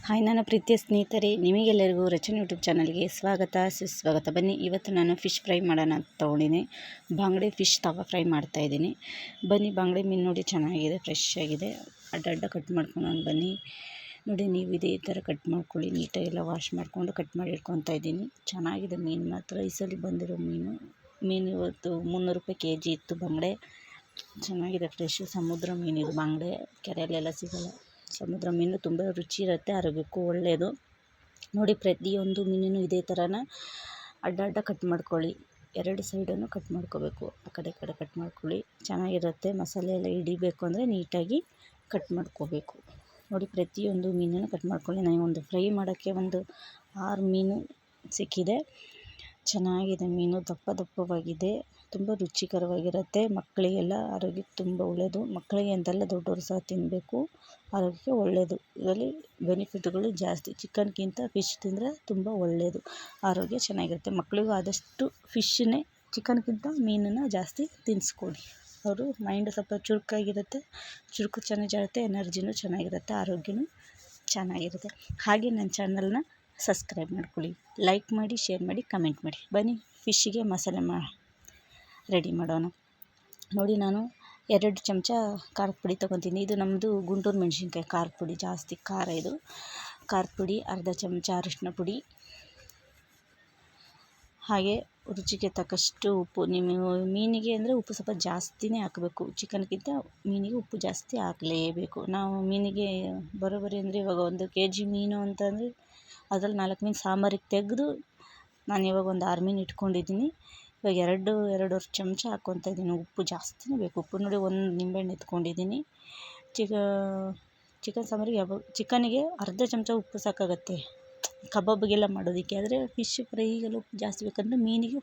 Hi ನನ್ನ ಪ್ರೀತಿಯ ಸ್ನೇಹಿತರೆ, ನಿಮಗೆಲ್ಲರಿಗೂ ರಚನೆ ಯೂಟ್ಯೂಬ್ ಚಾನಲ್ಗೆ ಸ್ವಾಗತ ಸುಸ್ವಾಗತ. ಬನ್ನಿ, ಇವತ್ತು ನಾನು ಫಿಶ್ ಫ್ರೈ ಮಾಡೋಣ ಅಂತ ತೊಗೊಂಡಿನಿ. ಬಾಂಗಡೆ ಫಿಶ್ ತವಾ ಫ್ರೈ ಮಾಡ್ತಾಯಿದ್ದೀನಿ. ಬನ್ನಿ, ಬಾಂಗಡೆ ಮೀನು ನೋಡಿ ಚೆನ್ನಾಗಿದೆ, ಫ್ರೆಶ್ ಆಗಿದೆ. ಅಡ್ಡ ಕಟ್ ಮಾಡ್ಕೊಂಡು ಬನ್ನಿ. ನೋಡಿ, ನೀವು ಇದೇ ಥರ ಕಟ್ ಮಾಡ್ಕೊಳ್ಳಿ. ನೀಟಾಗೆಲ್ಲ ವಾಶ್ ಮಾಡಿಕೊಂಡು ಕಟ್ ಮಾಡಿ ಇಟ್ಕೊತಾ ಇದ್ದೀನಿ. ಚೆನ್ನಾಗಿದೆ ಮೀನು ಮಾತ್ರ. ಈ ಸಲ ಬಂದಿರೋ ಮೀನು ಇವತ್ತು 300 ರೂಪಾಯಿ kg ಇತ್ತು. ಬಾಂಗಡೆ ಚೆನ್ನಾಗಿದೆ, ಫ್ರೆಶ್ ಸಮುದ್ರ ಮೀನಿದು. ಬಾಂಗಡೆ ಕೆರೆಯಲ್ಲೆಲ್ಲ ಸಿಗೋಲ್ಲ. ಸಮುದ್ರ ಮೀನು ತುಂಬ ರುಚಿ ಇರುತ್ತೆ, ಆರೋಗ್ಯಕ್ಕೂ ಒಳ್ಳೆಯದು. ನೋಡಿ, ಪ್ರತಿಯೊಂದು ಮೀನೂ ಇದೇ ಥರನ ಅಡ್ಡ ಕಟ್ ಮಾಡ್ಕೊಳ್ಳಿ. ಎರಡು ಸೈಡನ್ನು ಕಟ್ ಮಾಡ್ಕೋಬೇಕು. ಆ ಕಡೆ ಕಟ್ ಮಾಡ್ಕೊಳ್ಳಿ. ಚೆನ್ನಾಗಿರುತ್ತೆ. ಮಸಾಲೆ ಎಲ್ಲ ಹಿಡಿಬೇಕು ಅಂದರೆ ನೀಟಾಗಿ ಕಟ್ ಮಾಡ್ಕೋಬೇಕು. ನೋಡಿ, ಪ್ರತಿಯೊಂದು ಮೀನನ್ನು ಕಟ್ ಮಾಡ್ಕೊಳ್ಳಿ. ನನಗೊಂದು ಫ್ರೈ ಮಾಡೋಕ್ಕೆ ಒಂದು 6 ಮೀನು ಸಿಕ್ಕಿದೆ. ಚೆನ್ನಾಗಿದೆ ಮೀನು, ದಪ್ಪವಾಗಿದೆ, ತುಂಬ ರುಚಿಕರವಾಗಿರುತ್ತೆ. ಮಕ್ಕಳಿಗೆಲ್ಲ ಆರೋಗ್ಯಕ್ಕೆ ತುಂಬ ಒಳ್ಳೆಯದು. ಮಕ್ಕಳಿಗೆ ಅಂತಲ್ಲ, ದೊಡ್ಡವರು ಸಹ ತಿನ್ನಬೇಕು, ಆರೋಗ್ಯಕ್ಕೆ ಒಳ್ಳೆಯದು. ಇದರಲ್ಲಿ ಬೆನಿಫಿಟ್ಗಳು ಜಾಸ್ತಿ. ಚಿಕನ್ಗಿಂತ ಫಿಶ್ ತಿಂದರೆ ತುಂಬ ಒಳ್ಳೆಯದು, ಆರೋಗ್ಯ ಚೆನ್ನಾಗಿರುತ್ತೆ. ಮಕ್ಕಳಿಗೂ ಆದಷ್ಟು ಫಿಶ್ಶನ್ನೇ, ಚಿಕನ್ಗಿಂತ ಮೀನನ್ನು ಜಾಸ್ತಿ ತಿನ್ನಿಸ್ಕೊಡಿ. ಅವರು ಮೈಂಡ್ ಸ್ವಲ್ಪ ಚುರುಕಾಗಿರುತ್ತೆ, ಚುರುಕು ಚೆನ್ನಾಗಿರುತ್ತೆ, ಎನರ್ಜಿನೂ ಚೆನ್ನಾಗಿರುತ್ತೆ, ಆರೋಗ್ಯನೂ ಚೆನ್ನಾಗಿರುತ್ತೆ. ಹಾಗೆ ನನ್ನ ಚಾನಲ್ನ ಸಬ್ಸ್ಕ್ರೈಬ್ ಮಾಡ್ಕೊಳ್ಳಿ, ಲೈಕ್ ಮಾಡಿ, ಶೇರ್ ಮಾಡಿ, ಕಮೆಂಟ್ ಮಾಡಿ. ಬನ್ನಿ, ಫಿಶ್ಶಿಗೆ ಮಸಾಲೆ ರೆಡಿ ಮಾಡೋಣ. ನೋಡಿ, ನಾನು 2 ಚಮಚ ಖಾರದ ಪುಡಿ ತೊಗೊತೀನಿ. ಇದು ನಮ್ಮದು ಗುಂಟೂರು ಮೆಣಸಿನ್ಕಾಯಿ ಖಾರದ ಪುಡಿ, ಜಾಸ್ತಿ ಖಾರ ಇದು. ಖಾರದ ಪುಡಿ, ಅರ್ಧ ಚಮಚ ಅರಿಶಿನ ಪುಡಿ, ಹಾಗೆ ರುಚಿಗೆ ತಕ್ಕಷ್ಟು ಉಪ್ಪು. ನೀವು ಮೀನಿಗೆ ಅಂದರೆ ಉಪ್ಪು ಸ್ವಲ್ಪ ಜಾಸ್ತಿನೇ ಹಾಕಬೇಕು. ಚಿಕನ್ಗಿಂತ ಮೀನಿಗೆ ಉಪ್ಪು ಜಾಸ್ತಿ ಹಾಕಲೇಬೇಕು. ನಾವು ಮೀನಿಗೆ ಬರೋಬ್ಬರಿ ಅಂದರೆ ಇವಾಗ 1 kg ಮೀನು ಅಂತಂದರೆ ಅದರಲ್ಲಿ 4 ಮೀನು ಸಾಂಬಾರಿಗೆ ತೆಗೆದು ನಾನು ಇವಾಗ ಒಂದು 6 ಮೀನು ಇಟ್ಕೊಂಡಿದ್ದೀನಿ. ಇವಾಗ 2-2.5 ಚಮಚ ಹಾಕ್ಕೊತಾ ಇದ್ದೀನಿ. ಉಪ್ಪು ಜಾಸ್ತಿನೇ ಬೇಕು. ಉಪ್ಪು ನೋಡಿ, 1 ನಿಂಬೆಹಣ್ಣು ಎತ್ಕೊಂಡಿದ್ದೀನಿ. ಚಿಕನ್ ಸಾಂಬಾರಿಗೆ ಚಿಕನಿಗೆ ಅರ್ಧ ಚಮಚ ಉಪ್ಪು ಸಾಕಾಗುತ್ತೆ, ಕಬಾಬ್ಗೆಲ್ಲ ಮಾಡೋದಕ್ಕೆ. ಆದರೆ ಫಿಶ್ ಫ್ರೈಗೆಲ್ಲ ಉಪ್ಪು ಜಾಸ್ತಿ ಬೇಕಂದರೆ ಮೀನಿಗೆ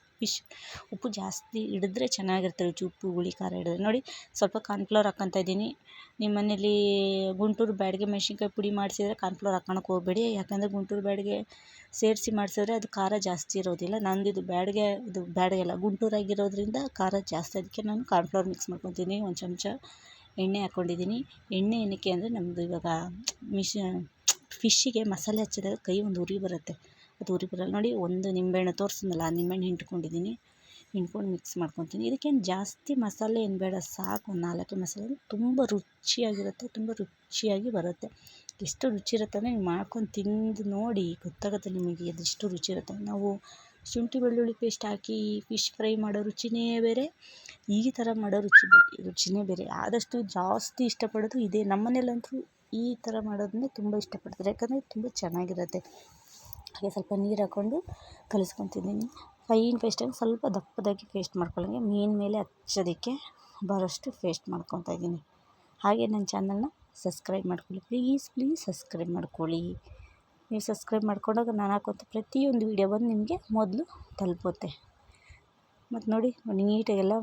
ಉಪ್ಪು ಜಾಸ್ತಿ ಹಿಡಿದ್ರೆ ಚೆನ್ನಾಗಿರುತ್ತೆ ರುಚಿ. ಉಪ್ಪು, ಹುಳಿ, ಖಾರ ಹಿಡಿದ್ರೆ. ನೋಡಿ, ಸ್ವಲ್ಪ ಕಾರ್ನ್ಫ್ಲವರ್ ಹಾಕ್ಕೊತಾ ಇದ್ದೀನಿ. ನಿಮ್ಮ ಮನೇಲಿ ಗುಂಟೂರು ಬ್ಯಾಡಗೆ ಮೆಣಸಿನ್ಕಾಯಿ ಪುಡಿ ಮಾಡಿಸಿದ್ರೆ ಕಾರ್ನ್ಫ್ಲವರ್ ಹಾಕ್ಕೊಳಕ್ಕೆ ಹೋಗಬೇಡಿ. ಯಾಕಂದರೆ ಗುಂಟೂರು ಬ್ಯಾಡಗೆ ಸೇರಿಸಿ ಮಾಡಿಸಿದ್ರೆ ಅದು ಖಾರ ಜಾಸ್ತಿ ಇರೋದಿಲ್ಲ. ನಂದು ಇದು ಬ್ಯಾಡಗೆ ಅಲ್ಲ, ಗುಂಟೂರಾಗಿರೋದ್ರಿಂದ ಖಾರ ಜಾಸ್ತಿ. ಅದಕ್ಕೆ ನಾನು ಕಾರ್ನ್ಫ್ಲವರ್ ಮಿಕ್ಸ್ ಮಾಡ್ಕೊತೀನಿ. 1 ಚಮಚ ಎಣ್ಣೆ ಹಾಕ್ಕೊಂಡಿದ್ದೀನಿ. ಎಣ್ಣೆ ಏನಕ್ಕೆ ಅಂದರೆ ನಮ್ಮದು ಇವಾಗ ಫಿಶ್ಶಿಗೆ ಮಸಾಲೆ ಹಚ್ಚಿದಾಗ ಕೈ ಒಂದು ಉರಿ ಬರುತ್ತೆ, ಅದು ಉರಿ ಬರಲ್ಲ. ನೋಡಿ, 1 ನಿಂಬೆಹಣ್ಣು ತೋರಿಸಿದ್ನಲ್ಲ, ಆ ನಿಂಬೆಹಣ್ಣು ಹಿಂಡ್ಕೊಂಡು ಮಿಕ್ಸ್ ಮಾಡ್ಕೊತೀನಿ. ಇದಕ್ಕೇನು ಜಾಸ್ತಿ ಮಸಾಲೆ ಏನು ಬೇಡ, ಸಾಕು. 1 4 ಮಸಾಲೆ ತುಂಬ ರುಚಿಯಾಗಿರುತ್ತೆ, ತುಂಬ ರುಚಿಯಾಗಿ ಬರುತ್ತೆ. ಎಷ್ಟು ರುಚಿ ಇರುತ್ತೆ ಅಂದರೆ ನೀವು ಮಾಡ್ಕೊಂಡು ತಿಂದು ನೋಡಿ, ಗೊತ್ತಾಗುತ್ತೆ ನಿಮಗೆ ಅದೆಷ್ಟು ರುಚಿ ಇರುತ್ತೆ. ನಾವು ಶುಂಠಿ ಬೆಳ್ಳುಳ್ಳಿ ಪೇಸ್ಟ್ ಹಾಕಿ ಫಿಶ್ ಫ್ರೈ ಮಾಡೋ ರುಚಿನೇ ಬೇರೆ, ಈ ಥರ ಮಾಡೋ ರುಚಿನೇ ಬೇರೆ. ಆದಷ್ಟು ಜಾಸ್ತಿ ಇಷ್ಟಪಡೋದು ಇದೇ. ನಮ್ಮ ಮನೇಲಂತೂ ಈ ಥರ ಮಾಡೋದನ್ನೇ ತುಂಬ ಇಷ್ಟಪಡ್ತಾರೆ, ಯಾಕಂದರೆ ತುಂಬ ಚೆನ್ನಾಗಿರುತ್ತೆ. ಹಾಗೆ ಸ್ವಲ್ಪ ನೀರು ಹಾಕ್ಕೊಂಡು ಕಲಿಸ್ಕೊತಿದ್ದೀನಿ. ಫೈನ್ ಪೇಸ್ಟಾಗಿ ಸ್ವಲ್ಪ ದಪ್ಪದಾಗಿ ಪೇಸ್ಟ್ ಮಾಡ್ಕೊಳ್ಳೋಂಗೆ, ಮೀನು ಮೇಲೆ ಹಚ್ಚೋದಕ್ಕೆ ಬರೋಷ್ಟು ಪೇಸ್ಟ್ ಮಾಡ್ಕೊತಾ ಇದ್ದೀನಿ. ಹಾಗೆ ನನ್ನ ಚಾನಲ್ನ ಸಬ್ಸ್ಕ್ರೈಬ್ ಮಾಡ್ಕೊಳ್ಳಿ, ಪ್ಲೀಸ್ ಸಬ್ಸ್ಕ್ರೈಬ್ ಮಾಡ್ಕೊಳ್ಳಿ. ನೀವು ಸಬ್ಸ್ಕ್ರೈಬ್ ಮಾಡ್ಕೊಂಡಾಗ ನಾನು ಹಾಕೋಂಥ ಪ್ರತಿಯೊಂದು ವೀಡಿಯೋ ಬಂದು ನಿಮಗೆ ಮೊದಲು ತಲುಪುತ್ತೆ. ಮತ್ತು ನೋಡಿ, ನೀಟಾಗೆಲ್ಲ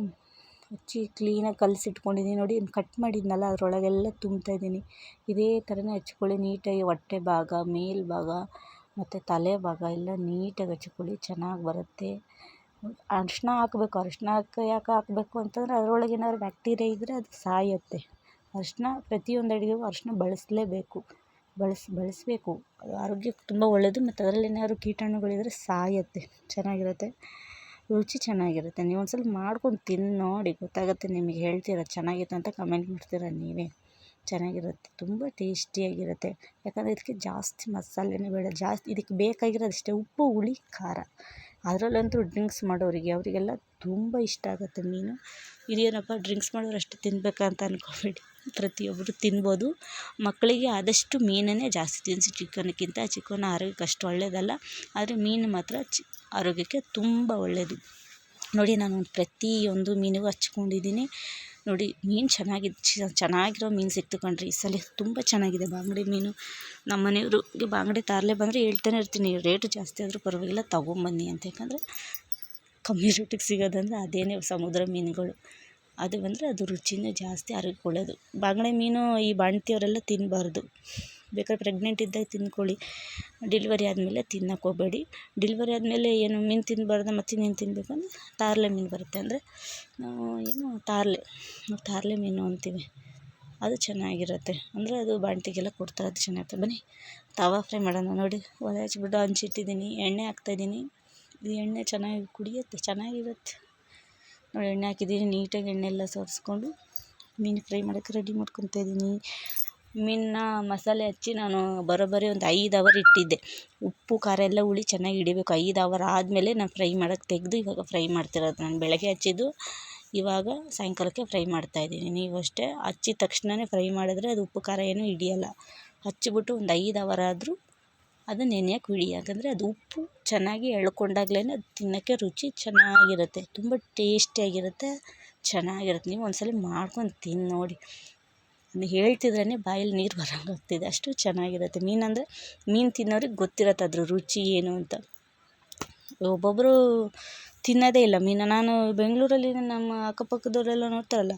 ಹಚ್ಚಿ ಕ್ಲೀನಾಗಿ ಕಲಸಿಟ್ಕೊಂಡಿದ್ದೀನಿ. ನೋಡಿ, ಕಟ್ ಮಾಡಿದ್ನಲ್ಲ ಅದರೊಳಗೆಲ್ಲ ತುಂಬ್ತಾಯಿದ್ದೀನಿ. ಇದೇ ಥರನೇ ಹಚ್ಕೊಳ್ಳಿ ನೀಟಾಗಿ. ಹೊಟ್ಟೆ ಭಾಗ, ಮೇಲ್ಭಾಗ ಮತ್ತು ತಲೆ ಭಾಗ ಎಲ್ಲ ನೀಟಾಗಿ ಹಚ್ಕೊಳ್ಳಿ, ಚೆನ್ನಾಗಿ ಬರುತ್ತೆ. ಅರಿಶಿನ ಹಾಕಬೇಕು. ಅರಿಶಿನ ಯಾಕೆ ಹಾಕಬೇಕು ಅಂತಂದರೆ ಅದರೊಳಗೆ ಏನಾದ್ರು ಬ್ಯಾಕ್ಟೀರಿಯಾ ಇದ್ದರೆ ಅದು ಸಾಯುತ್ತೆ. ಅರಿಶಿನ ಪ್ರತಿಯೊಂದು ಅಡುಗೆಗೂ ಅರಿಶಿನ ಬಳಸಲೇಬೇಕು, ಬಳಸಬೇಕು. ಅದು ಆರೋಗ್ಯಕ್ಕೆ ತುಂಬ ಒಳ್ಳೆಯದು. ಮತ್ತು ಅದರಲ್ಲಿ ಏನಾದ್ರು ಕೀಟಾಣುಗಳಿದ್ದರೆ ಸಾಯುತ್ತೆ. ಚೆನ್ನಾಗಿರುತ್ತೆ, ರುಚಿ ಚೆನ್ನಾಗಿರುತ್ತೆ. ನೀವು ಒಂದು ಸಲ ಮಾಡ್ಕೊಂಡು ತಿಂದು ನೋಡಿ, ಗೊತ್ತಾಗುತ್ತೆ ನಿಮಗೆ. ಹೇಳ್ತೀರ ಚೆನ್ನಾಗಿತ್ತು ಅಂತ ಕಮೆಂಟ್ ಮಾಡ್ತೀರ ನೀವೇ. ಚೆನ್ನಾಗಿರುತ್ತೆ, ತುಂಬ ಟೇಸ್ಟಿಯಾಗಿರುತ್ತೆ. ಯಾಕಂದರೆ ಇದಕ್ಕೆ ಜಾಸ್ತಿ ಮಸಾಲೆನೇ ಬೇಡ, ಜಾಸ್ತಿ ಇದಕ್ಕೆ ಬೇಕಾಗಿರೋದಷ್ಟೇ ಉಪ್ಪು, ಹುಳಿ, ಖಾರ. ಅದರಲ್ಲಂತೂ ಡ್ರಿಂಕ್ಸ್ ಮಾಡೋರಿಗೆ ಅವರಿಗೆಲ್ಲ ತುಂಬ ಇಷ್ಟ ಆಗುತ್ತೆ ಮೀನು. ಇದೇನಪ್ಪ ಡ್ರಿಂಕ್ಸ್ ಮಾಡೋರು ಅಷ್ಟು ತಿನ್ನಬೇಕಂತ ಅಂದ್ಕೊಬೇಡಿ, ಪ್ರತಿಯೊಬ್ಬರು ತಿನ್ಬೋದು. ಮಕ್ಕಳಿಗೆ ಆದಷ್ಟು ಮೀನನ್ನೇ ಜಾಸ್ತಿ ತಿನ್ನಿಸಿ, ಚಿಕನ್ಗಿಂತ. ಚಿಕನ್ ಆರೋಗ್ಯಕ್ಕೆ ಅಷ್ಟು ಒಳ್ಳೆಯದಲ್ಲ, ಆದರೆ ಮೀನು ಮಾತ್ರ ಆರೋಗ್ಯಕ್ಕೆ ತುಂಬ ಒಳ್ಳೆಯದು. ನೋಡಿ, ನಾನು ಪ್ರತಿಯೊಂದು ಮೀನಿಗೂ ಹಚ್ಕೊಂಡಿದ್ದೀನಿ. ನೋಡಿ, ಮೀನು ಚೆನ್ನಾಗಿರೋ ಮೀನು ಸಿಕ್ತು ಕಣ್ರಿ ಈ ಸಲ. ತುಂಬ ಚೆನ್ನಾಗಿದೆ ಬಾಂಗಡೆ ಮೀನು. ನಮ್ಮ ಮನೆಯವ್ರಿಗೆ ಬಾಂಗಡೆ ತಾರಲೆ ಬಂದರೆ ಹೇಳ್ತಾನೆ ಇರ್ತೀನಿ, ರೇಟು ಜಾಸ್ತಿ ಆದರೂ ಪರವಾಗಿಲ್ಲ ತೊಗೊಂಬನ್ನಿ ಅಂತ. ಯಾಕಂದರೆ ಕಮ್ಮಿ ರೇಟಿಗೆ ಸಿಗೋದಂದರೆ ಅದೇನೇ ಸಮುದ್ರ ಮೀನುಗಳು. ಅದು ಬಂದರೆ ಅದು ರುಚಿನೇ ಜಾಸ್ತಿ, ಆರೋಗ್ಯಕ್ಕೆ ಒಳ್ಳೆಯದು. ಬಾಂಗಡೆ ಮೀನು ಈ ಬಾಣ್ತಿಯವರೆಲ್ಲ ತಿನ್ನಬಾರ್ದು. ಬೇಕಾದ್ರೆ ಪ್ರೆಗ್ನೆಂಟ್ ಇದ್ದಾಗ ತಿಂದ್ಕೊಳ್ಳಿ, ಡೆಲಿವರಿ ಆದಮೇಲೆ ತಿನ್ನೋಕೆ ಹೋಗಬೇಡಿ. ಡೆಲಿವರಿ ಆದಮೇಲೆ ಏನು ಮೀನು ತಿನ್ನಬಾರ್ದು, ಮತ್ತು ಇನ್ನೇನು ತಿನ್ನಬೇಕಂದ್ರೆ ತಾರಲೆ ಮೀನು ಬರುತ್ತೆ. ಅಂದರೆ ಏನು ತಾರಲೆ ಮೀನು ಅಂತೀವಿ. ಅದು ಚೆನ್ನಾಗಿರುತ್ತೆ. ಅಂದರೆ ಅದು ಬಾಣಂತಿಗೆಲ್ಲ ಕೊಡ್ತಾರೆ, ಅದು ಚೆನ್ನಾಗಿರುತ್ತೆ. ಬನ್ನಿ ತವಾ ಫ್ರೈ ಮಾಡೋಣ. ನೋಡಿ ಒಲೆ ಹಚ್ಬಿಟ್ಟು ಹಂಚಿಟ್ಟಿದ್ದೀನಿ, ಎಣ್ಣೆ ಹಾಕ್ತಾಯಿದ್ದೀನಿ. ಈ ಎಣ್ಣೆ ಚೆನ್ನಾಗಿ ಕುಡಿಯುತ್ತೆ, ಚೆನ್ನಾಗಿರುತ್ತೆ. ನೋಡಿ ಎಣ್ಣೆ ಹಾಕಿದ್ದೀನಿ, ನೀಟಾಗಿ ಎಣ್ಣೆ ಎಲ್ಲ ಸೋರಿಸ್ಕೊಂಡು ಮೀನು ಫ್ರೈ ಮಾಡೋಕ್ಕೆ ರೆಡಿ ಮಾಡ್ಕೊತಾ ಇದ್ದೀನಿ. ಮೀನನ್ನ ಮಸಾಲೆ ಹಚ್ಚಿ ನಾನು ಬರೋಬ್ಬರಿ ಒಂದು 5 ಅವರ್ ಇಟ್ಟಿದ್ದೆ. ಉಪ್ಪು ಖಾರ ಎಲ್ಲ ಹುಳಿ ಚೆನ್ನಾಗಿ ಹಿಡಿಬೇಕು. 5 ಅವರ್ ಆದಮೇಲೆ ನಾನು ಫ್ರೈ ಮಾಡೋಕ್ಕೆ ತೆಗೆದು ಇವಾಗ ಫ್ರೈ ಮಾಡ್ತಿರೋದು. ನಾನು ಬೆಳಗ್ಗೆ ಹಚ್ಚಿದ್ದು ಇವಾಗ ಸಾಯಂಕಾಲಕ್ಕೆ ಫ್ರೈ ಮಾಡ್ತಾಯಿದ್ದೀನಿ. ನೀವು ಅಷ್ಟೇ ಹಚ್ಚಿದ ತಕ್ಷಣವೇ ಫ್ರೈ ಮಾಡಿದ್ರೆ ಅದು ಉಪ್ಪು ಖಾರ ಏನೂ ಹಿಡಿಯಲ್ಲ. ಹಚ್ಚಿಬಿಟ್ಟು ಒಂದು 5 ಅವರ್ ಆದರೂ ಅದು ನೆನೆಯೋಕೆ ಬಿಡಿ, ಯಾಕಂದರೆ ಅದು ಉಪ್ಪು ಚೆನ್ನಾಗಿ ಎಳ್ಕೊಂಡಾಗ್ಲೇ ಅದು ತಿನ್ನೋಕ್ಕೆ ರುಚಿ ಚೆನ್ನಾಗಿರುತ್ತೆ, ತುಂಬ ಟೇಸ್ಟಿಯಾಗಿರುತ್ತೆ, ಚೆನ್ನಾಗಿರುತ್ತೆ. ನೀವು ಒಂದ್ಸಲ ಮಾಡ್ಕೊಂಡು ತಿಂದು ನೋಡಿ. ಅದು ಹೇಳ್ತಿದ್ರೇ ಬಾಯಲ್ಲಿ ನೀರು ಬರೋಂಗಾಗ್ತಿದೆ, ಅಷ್ಟು ಚೆನ್ನಾಗಿರುತ್ತೆ. ಮೀನು ತಿನ್ನೋರಿಗೆ ಗೊತ್ತಿರುತ್ತೆ ಅದ್ರ ರುಚಿ ಏನು ಅಂತ. ಒಬ್ಬೊಬ್ಬರು ತಿನ್ನೋದೇ ಇಲ್ಲ ಮೀನು. ನಾನು ಬೆಂಗಳೂರಲ್ಲಿ ನಮ್ಮ ಅಕ್ಕಪಕ್ಕದವರೆಲ್ಲ ನೋಡ್ತಾರಲ್ಲ,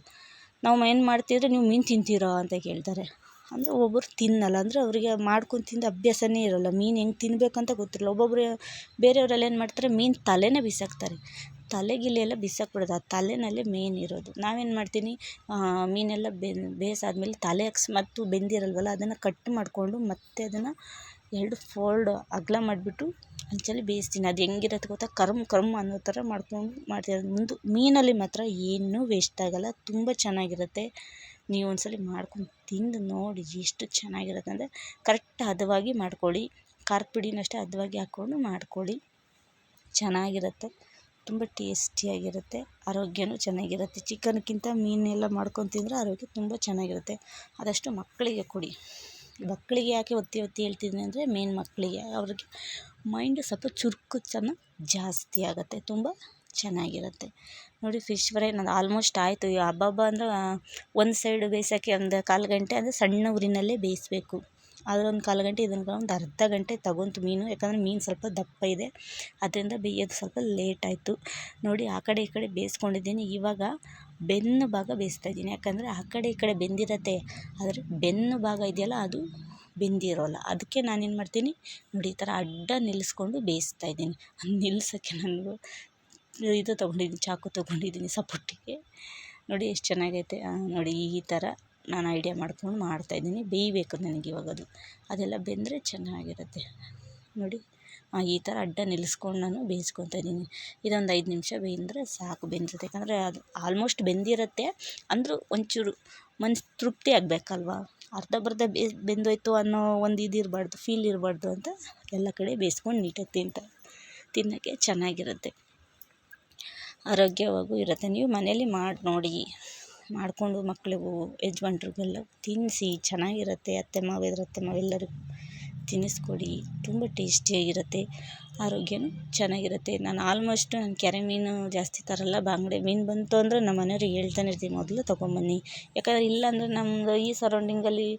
ನಾವು ಏನು ಮಾಡ್ತಿದ್ರೆ ನೀವು ಮೀನು ತಿಂತೀರಾ ಅಂತ ಕೇಳ್ತಾರೆ. ಅಂದರೆ ಒಬ್ಬರು ತಿನ್ನಲ್ಲ, ಅಂದರೆ ಅವರಿಗೆ ಮಾಡ್ಕೊಂಡು ತಿಂದು ಅಭ್ಯಾಸನೇ ಇರೋಲ್ಲ, ಮೀನು ಹೆಂಗೆ ತಿನ್ನಬೇಕಂತ ಗೊತ್ತಿರಲ್ಲ. ಒಬ್ಬೊಬ್ಬರು ಬೇರೆಯವರೆಲ್ಲ ಏನು ಮಾಡ್ತಾರೆ, ಮೀನು ತಲೆನೇ ಬಿಸಾಕ್ತಾರೆ. ತಲೆ ಗಿಲೆ ಎಲ್ಲ ಬಿಸಾಕ್ಬಿಡೋದು, ಆ ತಲೆನಲ್ಲೇ ಮೇನ್ ಇರೋದು. ನಾವೇನು ಮಾಡ್ತೀನಿ, ಮೀನೆಲ್ಲ ಬೇಯಿಸಾದ್ಮೇಲೆ ತಲೆ ಅಕಸ್ಮಾತ್ ಬೆಂದಿರಲ್ವಲ್ಲ, ಅದನ್ನು ಕಟ್ ಮಾಡಿಕೊಂಡು ಮತ್ತೆ ಅದನ್ನು 2 ಫೋಲ್ಡ್ ಅಗಲ ಮಾಡಿಬಿಟ್ಟು ಹಂಚಲ್ಲಿ ಬೇಯಿಸ್ತೀನಿ. ಅದು ಹೆಂಗಿರುತ್ತೆ ಗೊತ್ತಾ, ಕರ್ಮ್ ಅನ್ನೋ ಥರ ಮಾಡ್ತೀನಿ. ಮೀನಲ್ಲಿ ಮಾತ್ರ ಏನೂ ವೇಸ್ಟ್ ಆಗೋಲ್ಲ, ತುಂಬ ಚೆನ್ನಾಗಿರುತ್ತೆ. ನೀವು ಒಂದ್ಸಲ ಮಾಡ್ಕೊಂಡು ತಿಂದು ನೋಡಿ, ಎಷ್ಟು ಚೆನ್ನಾಗಿರುತ್ತೆ ಅಂದರೆ. ಕರೆಕ್ಟ್ ಹದವಾಗಿ ಮಾಡ್ಕೊಳ್ಳಿ, ಖಾರದ ಪುಡಿನೂ ಅಷ್ಟೇ ಹದವಾಗಿ ಹಾಕ್ಕೊಂಡು ಮಾಡ್ಕೊಳ್ಳಿ, ಚೆನ್ನಾಗಿರುತ್ತೆ, ತುಂಬ ಟೇಸ್ಟಿಯಾಗಿರುತ್ತೆ, ಆರೋಗ್ಯನೂ ಚೆನ್ನಾಗಿರುತ್ತೆ. ಚಿಕನ್ಗಿಂತ ಮೀನೆಲ್ಲ ಮಾಡ್ಕೊಂಡು ತಿಂದರೆ ಆರೋಗ್ಯ ತುಂಬ ಚೆನ್ನಾಗಿರುತ್ತೆ. ಆದಷ್ಟು ಮಕ್ಕಳಿಗೆ ಕೊಡಿ. ಮಕ್ಕಳಿಗೆ ಯಾಕೆ ಒತ್ತಿ ಹೇಳ್ತಿದ್ದೀನಿ ಅಂದರೆ, ಮೇನ್ ಮಕ್ಕಳಿಗೆ, ಅವ್ರಿಗೆ ಮೈಂಡು ಸ್ವಲ್ಪ ಚುರುಕುತನ ಜಾಸ್ತಿ ಆಗುತ್ತೆ, ತುಂಬ ಚೆನ್ನಾಗಿರುತ್ತೆ. ನೋಡಿ ಫಿಶ್ ಫ್ರೈ ನಂದು ಆಲ್ಮೋಸ್ಟ್ ಆಯಿತು. ಹಬ್ಬ ಅಂದರೆ ಒಂದು ಸೈಡ್ ಬೇಯಿಸೋಕ್ಕೆ ಒಂದು 1/4 ಗಂಟೆ, ಅಂದರೆ ಸಣ್ಣ ಉರಿನಲ್ಲೇ ಬೇಯಿಸಬೇಕು. ಅದರೊಂದು 1/4 ಗಂಟೆ, ಇದನ್ನು ಒಂದು ಅರ್ಧ ಗಂಟೆ ತಗೊಂತು ಮೀನು, ಯಾಕಂದರೆ ಮೀನು ಸ್ವಲ್ಪ ದಪ್ಪ ಇದೆ, ಅದರಿಂದ ಬೇಯೋದು ಸ್ವಲ್ಪ ಲೇಟ್ ಆಯಿತು. ನೋಡಿ ಆ ಕಡೆ ಈ ಕಡೆ ಬೇಯಿಸ್ಕೊಂಡಿದ್ದೀನಿ. ಇವಾಗ ಬೆನ್ನು ಭಾಗ ಬೇಯಿಸ್ತಾಯಿದ್ದೀನಿ, ಯಾಕಂದರೆ ಆ ಕಡೆ ಈ ಕಡೆ ಬೆಂದಿರುತ್ತೆ, ಆದರೆ ಬೆನ್ನು ಭಾಗ ಇದೆಯಲ್ಲ ಅದು ಬೆಂದಿರೋಲ್ಲ. ಅದಕ್ಕೆ ನಾನೇನು ಮಾಡ್ತೀನಿ ನೋಡಿ, ಈ ಥರ ಅಡ್ಡ ನಿಲ್ಲಿಸ್ಕೊಂಡು ಬೇಯಿಸ್ತಾಯಿದ್ದೀನಿ. ನಿಲ್ಲಿಸೋಕ್ಕೆ ನಾನು ಇದು ತೊಗೊಂಡಿದ್ದೀನಿ, ಚಾಕು ತೊಗೊಂಡಿದ್ದೀನಿ ಸಪೋರ್ಟಿಗೆ. ನೋಡಿ ಎಷ್ಟು ಚೆನ್ನಾಗೈತೆ. ನೋಡಿ ಈ ಥರ ನಾನು ಐಡಿಯಾ ಮಾಡ್ಕೊಂಡು ಮಾಡ್ತಾಯಿದ್ದೀನಿ. ಬೇಯಬೇಕು ನನಗೆ ಇವಾಗ ಅದೆಲ್ಲ ಬೆಂದರೆ ಚೆನ್ನಾಗಿರುತ್ತೆ. ನೋಡಿ ಈ ಥರ ಅಡ್ಡ ನಿಲ್ಲಿಸ್ಕೊಂಡು ನಾನು ಬೇಯಿಸ್ಕೊತಾ ಇದ್ದೀನಿ. ಇದೊಂದು 5 ನಿಮಿಷ ಬೇಯಿಸಿದ್ರೆ ಸಾಕು, ಬೆಂದಿರುತ್ತೆ. ಯಾಕಂದರೆ ಅದು ಆಲ್ಮೋಸ್ಟ್ ಬೆಂದಿರುತ್ತೆ, ಅಂದರೂ ಒಂಚೂರು ಮನ್ಸು ತೃಪ್ತಿ ಆಗಬೇಕಲ್ವ, ಅರ್ಧಬರ್ಧ ಬೆಂದೋಯ್ತು ಅನ್ನೋ ಒಂದು ಇದಿರಬಾರ್ದು, ಫೀಲ್ ಇರಬಾರ್ದು ಅಂತ ಎಲ್ಲ ಕಡೆ ಬೇಯಿಸ್ಕೊಂಡು ನೀಟಾಗಿ ತಿನ್ನೋಕ್ಕೆ ಚೆನ್ನಾಗಿರುತ್ತೆ, ಆರೋಗ್ಯವಾಗೂ ಇರುತ್ತೆ. ನೀವು ಮನೇಲಿ ಮಾಡಿ ನೋಡಿ, ಮಾಡಿಕೊಂಡು ಮಕ್ಕಳಿಗೂ ಯಜಮಾನ್ರಿಗೆಲ್ಲ ತಿನ್ನಿಸಿ, ಚೆನ್ನಾಗಿರುತ್ತೆ. ಅತ್ತೆ ಮಾವ ಎಲ್ಲರಿಗೂ ತಿನ್ನಿಸ್ಕೊಡಿ, ತುಂಬ ಟೇಸ್ಟಿಯಾಗಿರುತ್ತೆ, ಆರೋಗ್ಯನೂ ಚೆನ್ನಾಗಿರುತ್ತೆ. ನಾನು ಆಲ್ಮೋಸ್ಟ್ ಕೆರೆ ಮೀನು ಜಾಸ್ತಿ ತರಲ್ಲ. ಬಂಗುಡೆ ಮೀನು ಬಂತು ಅಂದರೆ ನಮ್ಮ ಮನೆಯವ್ರಿಗೆ ಹೇಳ್ತಾನೆ ಇರ್ತೀನಿ, ಮೊದಲು ತೊಗೊಂಬನ್ನಿ. ಯಾಕಂದರೆ ಇಲ್ಲಾಂದರೆ ನಮ್ದು ಈ ಸರೌಂಡಿಂಗಲ್ಲಿ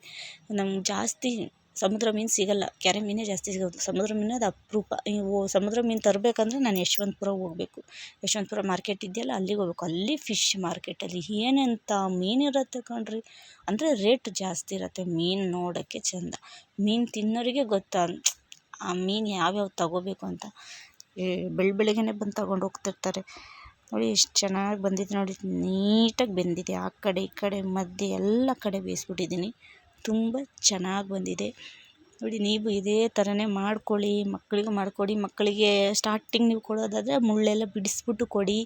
ನಮ್ಗೆ ಜಾಸ್ತಿ ಸಮುದ್ರ ಮೀನು ಸಿಗೋಲ್ಲ, ಕೆರೆ ಮೀನೇ ಜಾಸ್ತಿ ಸಿಗೋದು. ಸಮುದ್ರ ಮೀನು ಅದು ಅಪರೂಪ. ನೀವು ಸಮುದ್ರ ಮೀನು ತರಬೇಕಂದ್ರೆ ನಾನು ಯಶವಂತಪುರ ಹೋಗಬೇಕು, ಯಶವಂತಪುರ ಮಾರ್ಕೆಟ್ ಇದೆಯಲ್ಲ ಅಲ್ಲಿಗೆ ಹೋಗ್ಬೇಕು. ಅಲ್ಲಿ ಫಿಶ್ ಮಾರ್ಕೆಟಲ್ಲಿ ಏನೆಂಥ ಮೀನು ಇರುತ್ತೆ ಕಣ್ರಿ, ಅಂದರೆ ರೇಟ್ ಜಾಸ್ತಿ ಇರುತ್ತೆ. ಮೀನು ನೋಡೋಕ್ಕೆ ಚೆಂದ, ಮೀನು ತಿನ್ನೋರಿಗೆ ಗೊತ್ತಾ ಆ ಮೀನು ಯಾವ್ಯಾವ ತಗೋಬೇಕು ಅಂತ. ಬೆಳಗ್ಗೆನೇ ಬಂದು ತಗೊಂಡು ಹೋಗ್ತಿರ್ತಾರೆ. ನೋಡಿ ಎಷ್ಟು ಚೆನ್ನಾಗಿ ಬಂದಿದೆ, ನೋಡಿ ನೀಟಾಗಿ ಬೆಂದಿದೆ. ಆ ಕಡೆ ಈ ಕಡೆ ಮಧ್ಯೆ ಎಲ್ಲ ಕಡೆ ಬೇಯಿಸ್ಬಿಟ್ಟಿದ್ದೀನಿ, ತುಂಬ ಚೆನ್ನಾಗಿ ಬಂದಿದೆ. ನೋಡಿ ನೀವು ಇದೇ ಥರನೇ ಮಾಡ್ಕೊಳ್ಳಿ, ಮಕ್ಕಳಿಗೂ ಮಾಡಿಕೊಡಿ. ಮಕ್ಕಳಿಗೆ ಸ್ಟಾರ್ಟಿಂಗ್ ನೀವು ಕೊಡೋದಾದರೆ ಮುಳ್ಳೆಲ್ಲ ಬಿಡಿಸ್ಬಿಟ್ಟು ಕೊಡಿ,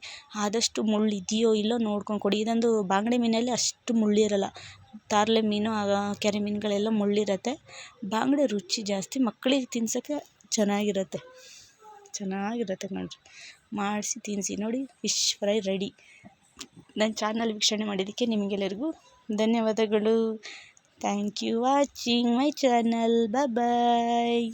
ಆದಷ್ಟು ಮುಳ್ಳು ಇದೆಯೋ ಇಲ್ಲೋ ನೋಡ್ಕೊಂಡು ಕೊಡಿ. ಇದೊಂದು ಬಂಗುಡೆ ಮೀನಲ್ಲಿ ಅಷ್ಟು ಮುಳ್ಳಿರಲ್ಲ, ತಾರ್ಲೆ ಮೀನು ಕೆರೆ ಮೀನುಗಳೆಲ್ಲ ಮುಳ್ಳಿರುತ್ತೆ. ಬಂಗುಡೆ ರುಚಿ ಜಾಸ್ತಿ, ಮಕ್ಕಳಿಗೆ ತಿನ್ಸೋಕ್ಕೆ ಚೆನ್ನಾಗಿರುತ್ತೆ ನೋಡಿರಿ, ಮಾಡಿಸಿ ತಿನ್ನಿಸಿ. ನೋಡಿ ಫಿಶ್ ಫ್ರೈ ರೆಡಿ. ನನ್ನ ಚಾನಲ್ ವೀಕ್ಷಣೆ ಮಾಡಿದ್ದಕ್ಕೆ ನಿಮಗೆಲ್ಲರಿಗೂ ಧನ್ಯವಾದಗಳು. Thank you watching my channel. Bye.